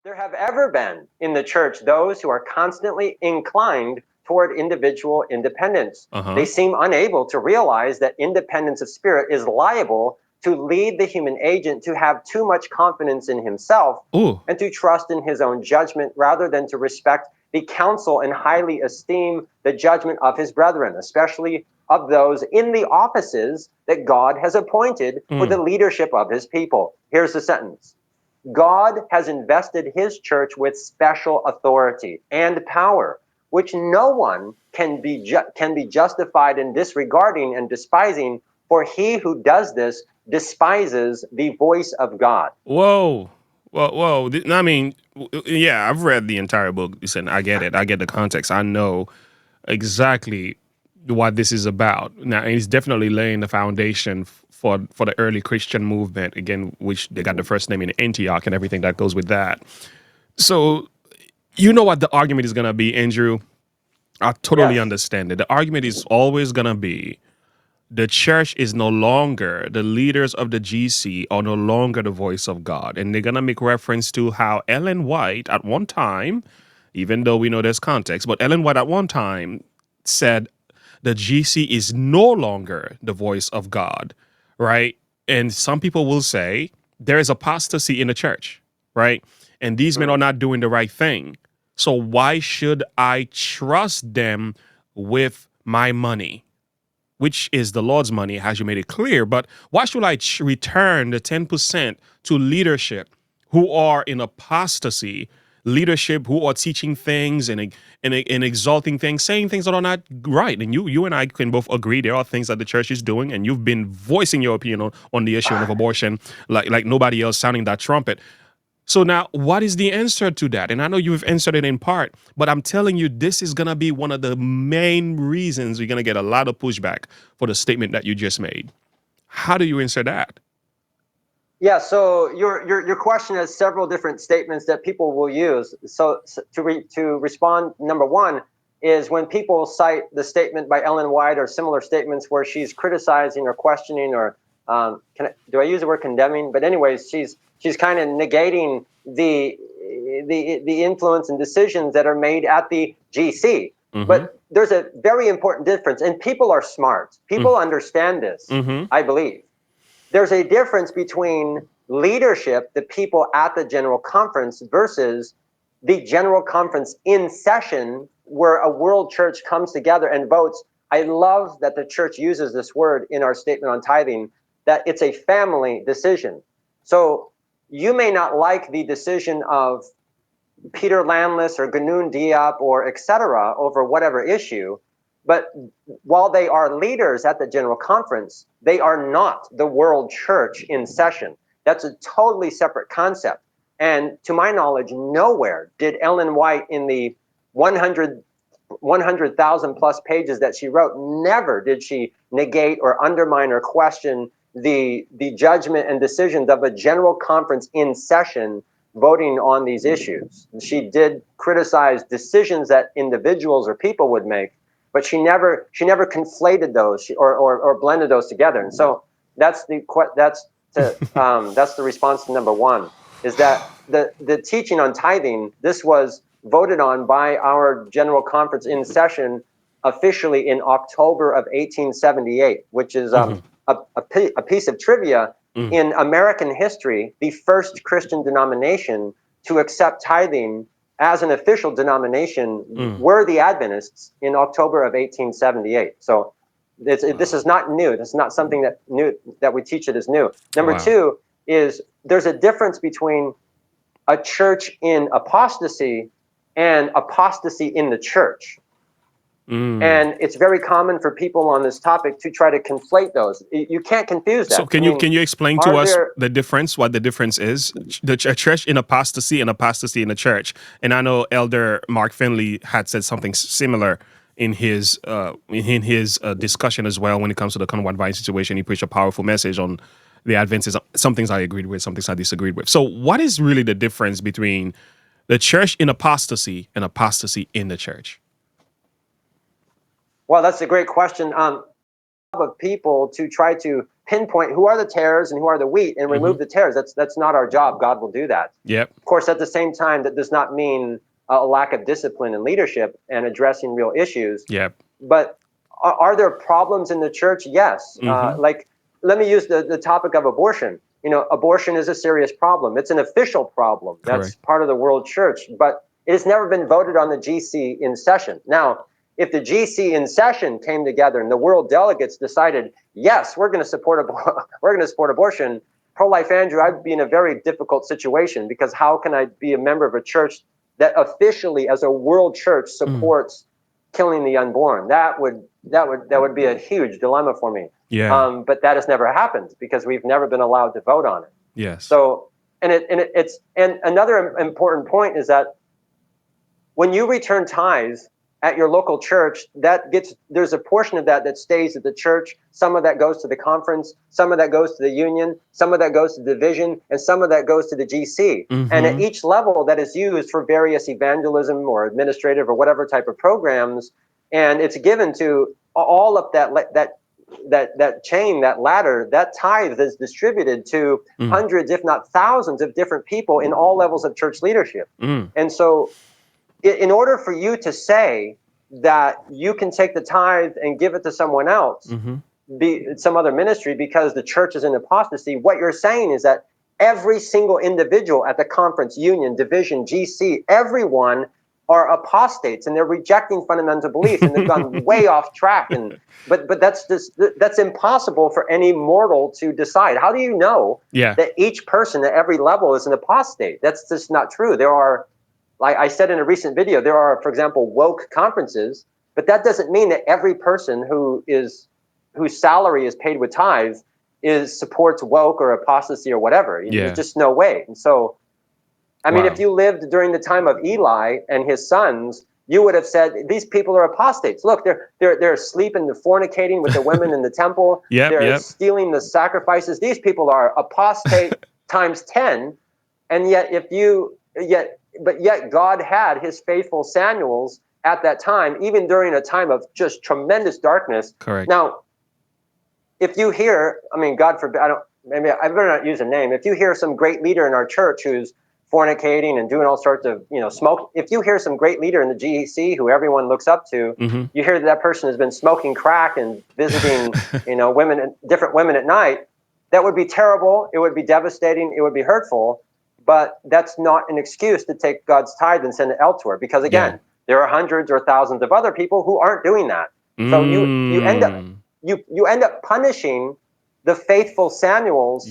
There have ever been in the church those who are constantly inclined toward individual independence. They Uh-huh. seem unable to realize that independence of spirit is liable to lead the human agent to have too much confidence in himself Ooh. and to trust in his own judgment rather than to respect the counsel and highly esteem the judgment of his brethren, especially of those in the offices that God has appointed for the Mm. leadership of his people. Here's the sentence. God has invested his church with special authority and power, which no one can be justified in disregarding and despising, for he who does this despises the voice of God. Whoa. Whoa. I mean, yeah, I've read the entire book. Listen, I get it. I get the context. I know exactly what this is about. Now, he's definitely laying the foundation for the early Christian movement, again, which they got the first name in Antioch and everything that goes with that. So, you know what the argument is going to be, Andrew? I totally Yes. understand it. The argument is always going to be the church is no longer, the leaders of the GC are no longer the voice of God. And they're going to make reference to how Ellen White at one time, even though we know there's context, but Ellen White at one time said the GC is no longer the voice of God, right? And some people will say there is apostasy in the church, right? And these men are not doing the right thing. So why should I trust them with my money? Which is the Lord's money, as you made it clear. But why should I return the 10% to leadership who are in apostasy, leadership who are teaching things and exalting things, saying things that are not right? And you and I can both agree there are things that the church is doing, and you've been voicing your opinion on the issue of abortion like nobody else sounding that trumpet. So now, what is the answer to that? And I know you've answered it in part, but I'm telling you, this is going to be one of the main reasons you're going to get a lot of pushback for the statement that you just made. How do you answer that? Yeah, so your question has several different statements that people will use. So to respond, number one is when people cite the statement by Ellen White or similar statements where she's criticizing or questioning or do I use the word condemning? But anyways, she's kind of negating the influence and decisions that are made at the GC. Mm-hmm. But there's a very important difference, and people are smart. People understand this, Mm-hmm. I believe. There's a difference between leadership, the people at the general conference, versus the general conference in session where a world church comes together and votes. I love that the church uses this word in our statement on tithing, that it's a family decision. So you may not like the decision of Peter Landless or Ganoon Diop or etc. over whatever issue, but while they are leaders at the general conference, they are not the world church in session. That's a totally separate concept. And to my knowledge, nowhere did Ellen White in the 100,000 plus pages that she wrote, never did she negate or undermine or question the judgment and decisions of a general conference in session voting on these issues. She did criticize decisions that individuals or people would make, but she never conflated those or blended those together. And so that's the response to number one, is that the teaching on tithing, this was voted on by our general conference in session officially in October of 1878, which is a piece of trivia. Mm-hmm. In American history, the first Christian denomination to accept tithing as an official denomination were the Adventists in October of 1878. So this is not new. This is not something that we teach it is new. Number Wow. two is there's a difference between a church in apostasy and apostasy in the church. Mm. And it's very common for people on this topic to try to conflate those. You can't confuse So that. I mean, can you explain to are us there the difference? What the difference is? The church in apostasy and apostasy in the church. And I know Elder Mark Finley had said something similar in his discussion as well when it comes to the Conway Vine situation. He preached a powerful message on the Adventists. Some things I agreed with, some things I disagreed with. So what is really the difference between the church in apostasy and apostasy in the church? Well, that's a great question. of people to try to pinpoint who are the tares and who are the wheat and remove the tares. That's not our job. God will do that. Yep. Of course, at the same time, that does not mean a lack of discipline and leadership and addressing real issues. Yep. But are there problems in the church? Yes. Like, let me use the topic of abortion. Abortion is a serious problem. It's an official problem. That's Correct. part of the world church, but it has never been voted on the GC in session. Now, if the GC in session came together and the world delegates decided, yes, we're going to support abortion, pro-life Andrew, I'd be in a very difficult situation, because how can I be a member of a church that officially, as a world church, supports killing the unborn? That would be a huge dilemma for me. Yeah. But that has never happened because we've never been allowed to vote on it. Yes. So, and another important point is that when you return tithes at your local church, there's a portion of that stays at the church. Some of that goes to the conference, some of that goes to the union, some of that goes to the division, and some of that goes to the GC. And at each level, that is used for various evangelism or administrative or whatever type of programs, and it's given to all of that chain, that ladder. That tithe is distributed to hundreds, if not thousands, of different people in all levels of church leadership. And so, in order for you to say that you can take the tithe and give it to someone else, some other ministry, because the church is in apostasy, what you're saying is that every single individual at the conference, union, division, GC, everyone are apostates, and they're rejecting fundamental belief, and they've gone way off track. But that's impossible for any mortal to decide. How do you know that each person at every level is an apostate? That's just not true. There are, like I said in a recent video, there are, for example, woke conferences, but that doesn't mean that every person whose salary is paid with tithes supports woke or apostasy or whatever. There's just no way. And so, I mean, if you lived during the time of Eli and his sons, you would have said these people are apostates. Look, they're sleeping, they're fornicating with the women in the temple. They're stealing the sacrifices. These people are apostate times 10. And yet God had his faithful Samuels at that time, even during a time of just tremendous darkness. Correct. Now, if you hear, I mean, God forbid, I better not use a name. If you hear some great leader in our church who's fornicating and doing all sorts of, smoke, if you hear some great leader in the GEC who everyone looks up to, you hear that person has been smoking crack and visiting, different women at night, that would be terrible. It would be devastating. It would be hurtful. But that's not an excuse to take God's tithe and send it elsewhere, because again, there are hundreds or thousands of other people who aren't doing that. So you end up punishing the faithful Samuels,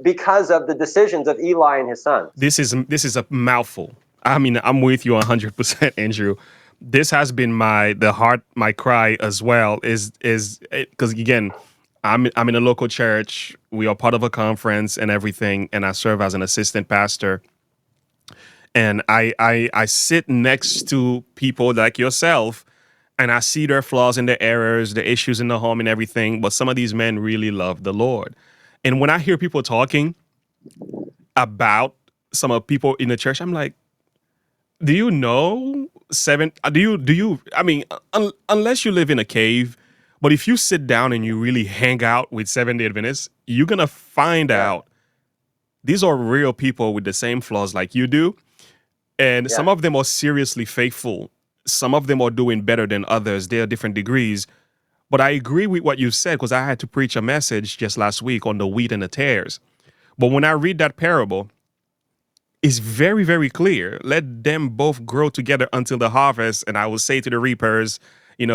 because of the decisions of Eli and his sons. This is a mouthful. I mean, I'm with you 100%, Andrew. This has been my cry as well. Is because again, I'm in a local church. We are part of a conference and everything, and I serve as an assistant pastor. And I sit next to people like yourself, and I see their flaws and their errors, the issues in the home and everything. But some of these men really love the Lord. And when I hear people talking about some of people in the church, I'm like, do you know I mean, unless you live in a cave, but if you sit down and you really hang out with Seventh-day Adventists, you're going to find out these are real people with the same flaws like you do. And some of them are seriously faithful. Some of them are doing better than others. There are different degrees. But I agree with what you said, because I had to preach a message just last week on the wheat and the tares. But when I read that parable, it's very, very clear. Let them both grow together until the harvest. And I will say to the reapers, and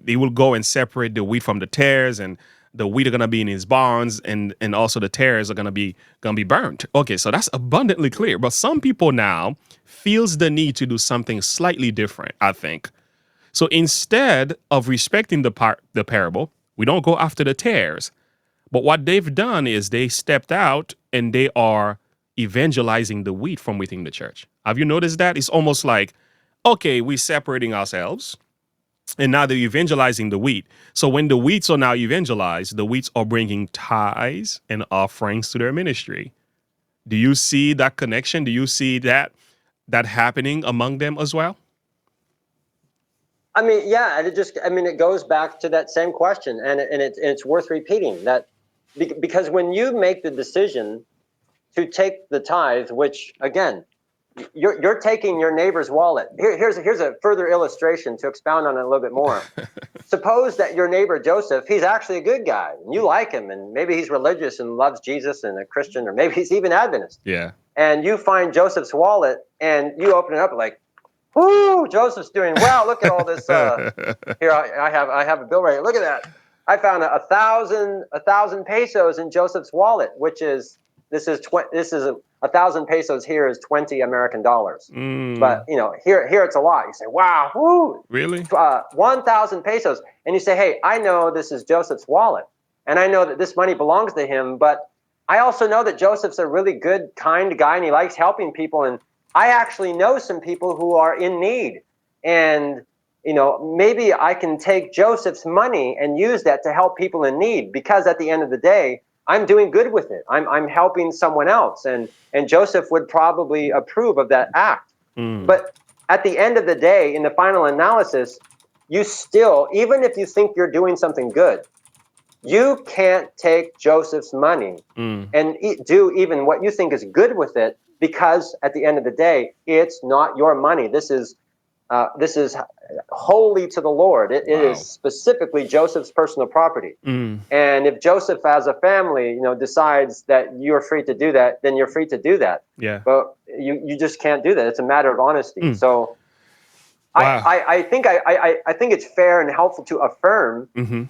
they will go and separate the wheat from the tares, and the wheat are gonna be in his barns, and also the tares are gonna be burnt. Okay, so that's abundantly clear. But some people now feels the need to do something slightly different, I think. So instead of respecting the parable, we don't go after the tares. But what they've done is they stepped out and they are evangelizing the wheat from within the church. Have you noticed that? It's almost like, okay, we're separating ourselves, and now they're evangelizing the wheat. So when the wheats are now evangelized, the wheats are bringing tithes and offerings to their ministry. Do you see that connection? Do you see that happening among them as well? I mean, yeah, and it goes back to that same question, and it's worth repeating that because when you make the decision to take the tithe, which again, you're taking your neighbor's wallet. Here's a further illustration to expound on it a little bit more. Suppose that your neighbor Joseph, he's actually a good guy, and you like him, and maybe he's religious and loves Jesus and a Christian, or maybe he's even Adventist. Yeah. And you find Joseph's wallet, and you open it up like, "Whoo, Joseph's doing well. Look at all this. Here, I have a bill right here. Look at that. I found a thousand pesos in Joseph's wallet, which is this is 1,000 pesos here is 20 American dollars. But here it's a lot. You say, wow, whoo, Really? 1,000 pesos, and you say, hey, I know this is Joseph's wallet, and I know that this money belongs to him, but I also know that Joseph's a really good, kind guy, and he likes helping people, and I actually know some people who are in need, and maybe I can take Joseph's money and use that to help people in need, because at the end of the day, I'm doing good with it. I'm helping someone else, and Joseph would probably approve of that act. But at the end of the day, in the final analysis, you still, even if you think you're doing something good, you can't take Joseph's money and do even what you think is good with it, because at the end of the day, it's not your money. This is holy to the Lord. It is specifically Joseph's personal property. And if Joseph, as a family, decides that you're free to do that, then you're free to do that. Yeah. But you just can't do that. It's a matter of honesty. So Wow. I think it's fair and helpful to affirm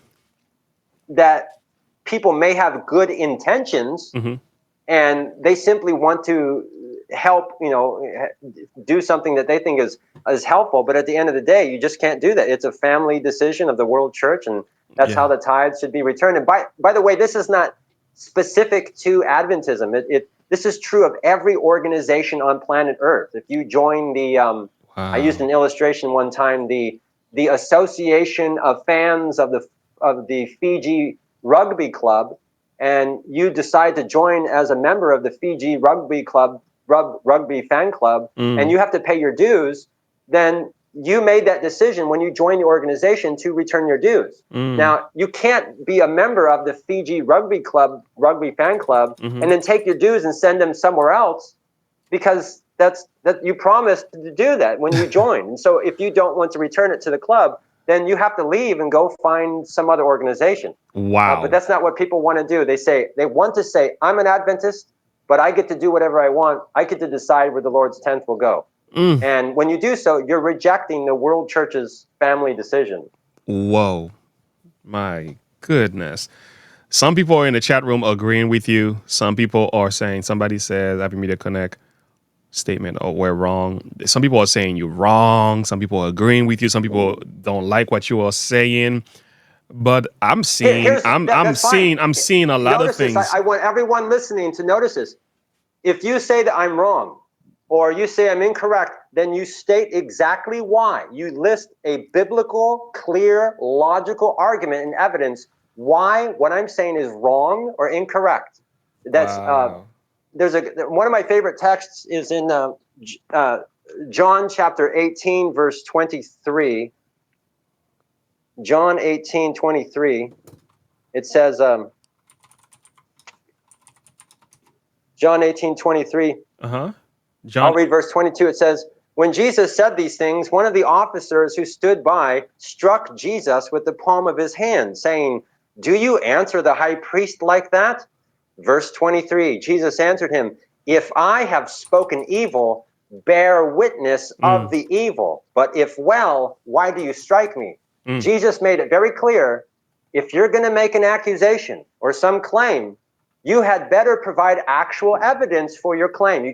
that people may have good intentions, and they simply want to help, do something that they think is helpful. But at the end of the day, you just can't do that. It's a family decision of the world church, and that's how the tithes should be returned. And by the way, this is not specific to Adventism. This is true of every organization on planet Earth. If you join the, I used an illustration one time, the Association of Fans of the Fiji Rugby Club, and you decide to join as a member of the Fiji Rugby Club, Rugby Fan Club, and you have to pay your dues, then you made that decision when you joined the organization to return your dues. Now, you can't be a member of the Fiji Rugby Club, Rugby Fan Club, and then take your dues and send them somewhere else, because that you promised to do that when you joined. And so if you don't want to return it to the club, then you have to leave and go find some other organization. Wow. But that's not what people want to do. They want to say, I'm an Adventist, but I get to do whatever I want. I get to decide where the Lord's tenth will go. And when you do so, you're rejecting the world church's family decision. Whoa. My goodness. Some people are in the chat room agreeing with you. Some people are saying, somebody says, Happy Media Connect statement, oh, we're wrong. Some people are saying you're wrong. Some people are agreeing with you. Some people don't like what you are saying. But I'm seeing, I'm seeing a lot of things. I want everyone listening to notice this. If you say that I'm wrong, or you say I'm incorrect, then you state exactly why. You list a biblical, clear, logical argument and evidence why what I'm saying is wrong or incorrect. That's one of my favorite texts is in John chapter 18, verse 23. John 18:23. It says, John 18:23. I'll read verse 22. It says, when Jesus said these things, one of the officers who stood by struck Jesus with the palm of his hand, saying, do you answer the high priest like that? Verse 23, Jesus answered him, if I have spoken evil, bear witness of the evil. But if well, why do you strike me? Jesus made it very clear, if you're going to make an accusation or some claim, you had better provide actual evidence for your claim. You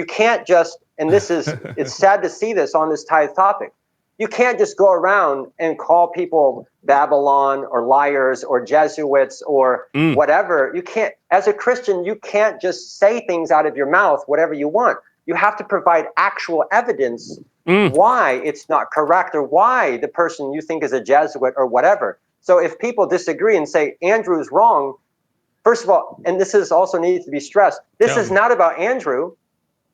can't just, and it's sad to see this on this tithe topic, you can't just go around and call people Babylon or liars or Jesuits or whatever. You can't, as a Christian, you can't just say things out of your mouth, whatever you want. You have to provide actual evidence why it's not correct, or why the person you think is a Jesuit or whatever. So if people disagree and say Andrew's wrong, first of all, and this is also needs to be stressed, this is not about Andrew.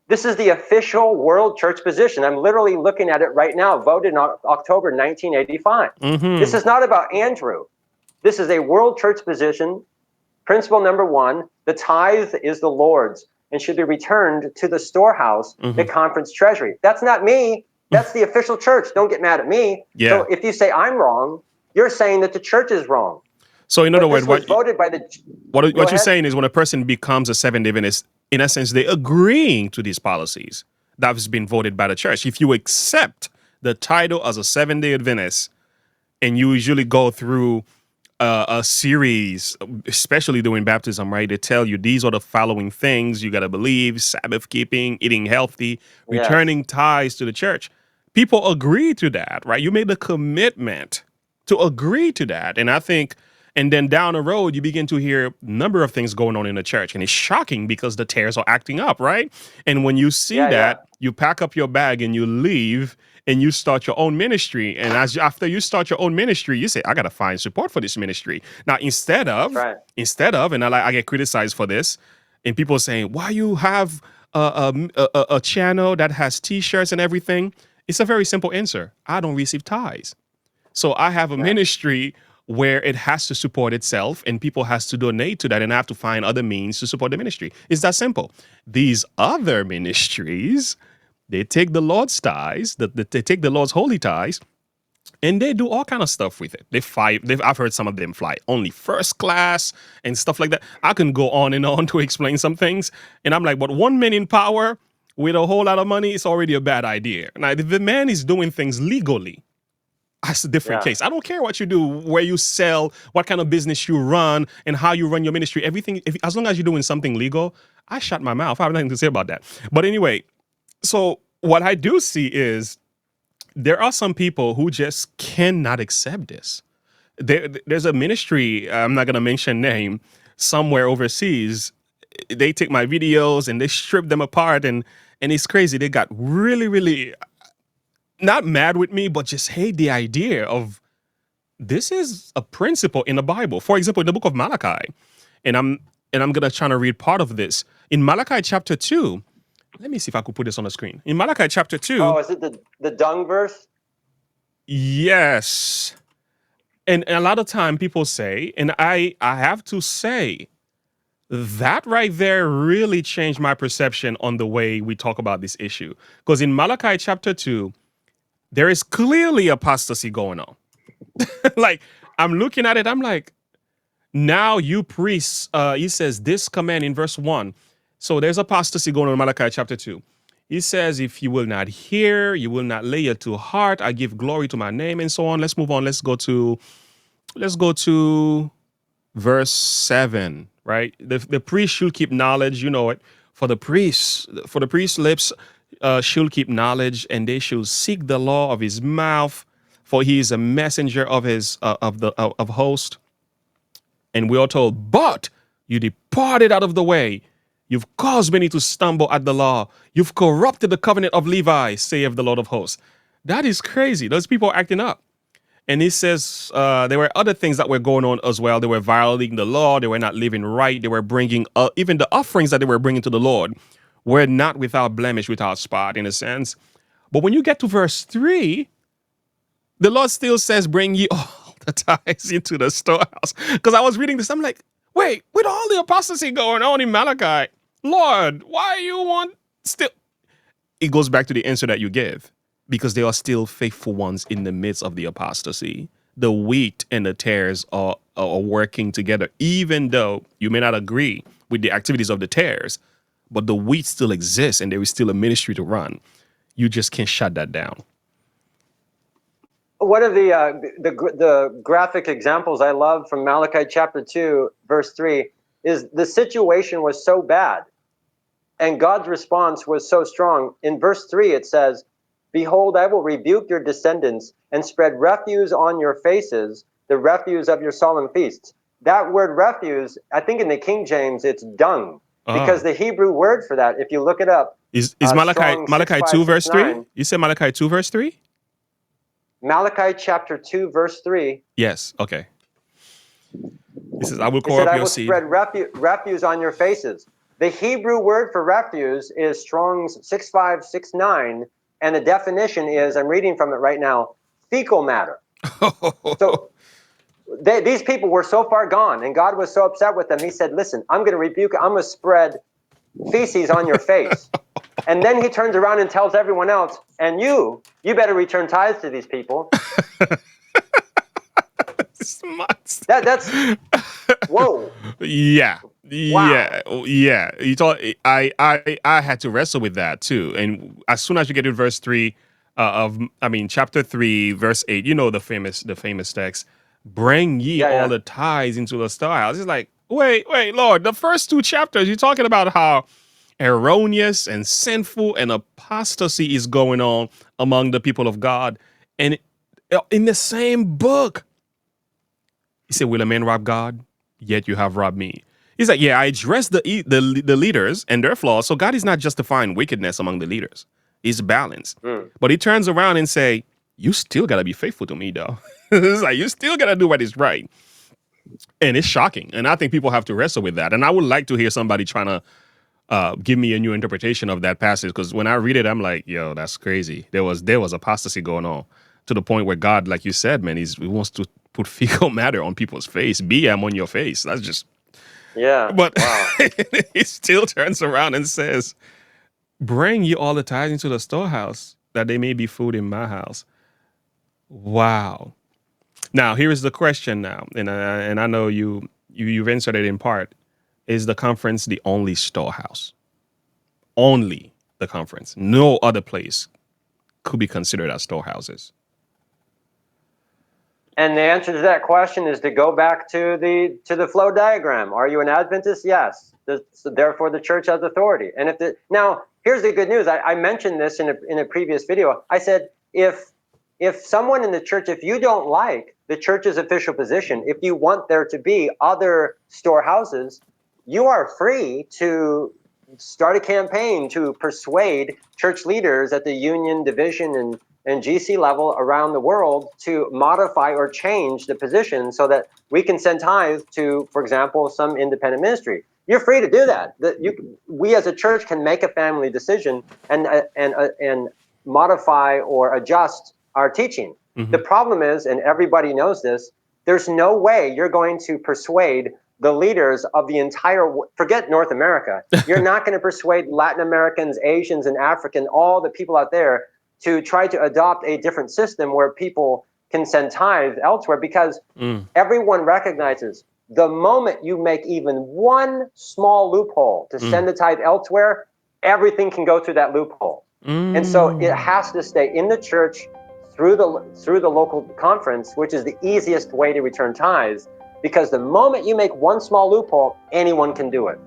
This is the official world church position. I'm literally looking at it right now, voted in October 1985. This is not about Andrew. This is a world church position. Principle number 1, the tithe is the Lord's and should be returned to the storehouse, the conference treasury. That's not me. That's the official church. Don't get mad at me. Yeah. So if you say I'm wrong, you're saying that the church is wrong. So in other words, what you're saying is when a person becomes a 7th-day Adventist, in essence, they're agreeing to these policies that has been voted by the church. If you accept the title as a 7th-day Adventist, and you usually go through a series, especially during baptism, right? They tell you these are the following things you got to believe: Sabbath keeping, eating healthy, returning tithes to the church. People agree to that, right? You made the commitment to agree to that. And I think, and then down the road, you begin to hear a number of things going on in the church. And it's shocking because the tares are acting up, right? And when you see that, you pack up your bag and you leave and you start your own ministry. And after you start your own ministry, you say, I got to find support for this ministry. Now, instead of, and I get criticized for this, and people saying, why you have a channel that has T-shirts and everything? It's a very simple answer. I don't receive tithes. So I have a ministry where it has to support itself and people has to donate to that, and I have to find other means to support the ministry. It's that simple. These other ministries, they take the Lord's tithes, they take the Lord's holy tithes, and they do all kind of stuff with it. I've heard some of them fly only first class and stuff like that. I can go on and on to explain some things. And I'm like, but one man in power with a whole lot of money is already a bad idea. Now, if the man is doing things legally, that's a different case. I don't care what you do, where you sell, what kind of business you run, and how you run your ministry. Everything, as long as you're doing something legal, I shut my mouth. I have nothing to say about that. But anyway, so what I do see is there are some people who just cannot accept this. There's a ministry, I'm not going to mention name, somewhere overseas. They take my videos and they strip them apart, and it's crazy. They got really, really not mad with me, but just hate the idea of this is a principle in the Bible. For example, in the book of Malachi, and I'm gonna try to read part of this in Malachi chapter 2. Let me see if I could put this on the screen. In Malachi chapter 2. Oh, is it the dung verse? Yes. And a lot of time people say, and I have to say, that right there really changed my perception on the way we talk about this issue. Because in Malachi chapter 2, there is clearly apostasy going on. Like, I'm looking at it, I'm like, now you priests, he says this command in verse 1. So there's apostasy going on in Malachi chapter 2. He says, if you will not hear, you will not lay it to heart, I give glory to my name, and so on. Let's move on. Let's go to verse 7, right? The priest should keep knowledge, you know it. For the priest's lips should keep knowledge, and they should seek the law of his mouth, for he is a messenger of his of host. And we are told, but you departed out of the way. You've caused many to stumble at the law. You've corrupted the covenant of Levi, saith the Lord of hosts. That is crazy. Those people are acting up. And he says there were other things that were going on as well. They were violating the law. They were not living right. They were bringing, even the offerings that they were bringing to the Lord were not without blemish, without spot, in a sense. But when you get to verse 3, the Lord still says, bring ye all the tithes into the storehouse. Because I was reading this, I'm like, wait, with all the apostasy going on in Malachi, Lord, why you want still? It goes back to the answer that you give. Because there are still faithful ones in the midst of the apostasy. The wheat and the tares are working together, even though you may not agree with the activities of the tares, but the wheat still exists and there is still a ministry to run. You just can't shut that down. One of the graphic examples I love from Malachi chapter 2, verse 3, is the situation was so bad and God's response was so strong. In verse 3, it says, behold, I will rebuke your descendants and spread refuse on your faces, the refuse of your solemn feasts. That word refuse, I think in the King James, it's dung. Because the Hebrew word for that, if you look it up, is Malachi 2 verse 3? You said Malachi 2 verse 3? Malachi chapter 2 verse 3. Yes, okay. He says, I will core up your seed. I will spread refuse on your faces. The Hebrew word for refuse is Strong's 6569, and the definition is, I'm reading from it right now, fecal matter. So these people were so far gone, and God was so upset with them, he said, listen, I'm going to rebuke it. I'm going to spread feces on your face. And then he turns around and tells everyone else, and you better return tithes to these people. That's whoa. Yeah. Wow. Yeah. You thought I had to wrestle with that too. And as soon as you get to verse 3 chapter 3, verse 8, you know the famous text, bring ye all the tithes into the storehouse. It's like, wait, Lord, the first 2 chapters, you're talking about how erroneous and sinful and apostasy is going on among the people of God. And in the same book, he said, will a man rob God? Yet you have robbed me. He's like, yeah, I address the leaders and their flaws. So God is not justifying wickedness among the leaders. He's balanced. But he turns around and say, you still got to be faithful to me, though. It's like, you still got to do what is right. And it's shocking. And I think people have to wrestle with that. And I would like to hear somebody trying to give me a new interpretation of that passage. Because when I read it, I'm like, yo, that's crazy. There was apostasy going on to the point where God, like you said, man, he wants to put fecal matter on people's face. BM on your face. That's just... Yeah. But wow. he still turns around and says, bring you all the tithes into the storehouse, that they may be food in my house. Wow. Now, here is the question now. And I know you've answered it in part. Is the conference the only storehouse? Only the conference. No other place could be considered as storehouses. And the answer to that question is to go back to the flow diagram. Are you an Adventist? Yes. So therefore, the church has authority. And now here's the good news. I mentioned this in a previous video. I said if someone in the church, if you don't like the church's official position, if you want there to be other storehouses, you are free to start a campaign to persuade church leaders at the union, division, and GC level around the world to modify or change the position so that we can send tithes to, for example, some independent ministry. You're free to do that. We as a church can make a family decision and modify or adjust our teaching. Mm-hmm. The problem is, and everybody knows this, there's no way you're going to persuade the leaders of the entire, forget North America. You're not going to persuade Latin Americans, Asians, and African, all the people out there, to try to adopt a different system where people can send tithes elsewhere, because everyone recognizes the moment you make even one small loophole to send the tithe elsewhere, everything can go through that loophole. And so it has to stay in the church through the local conference, which is the easiest way to return tithes, because the moment you make one small loophole, anyone can do it.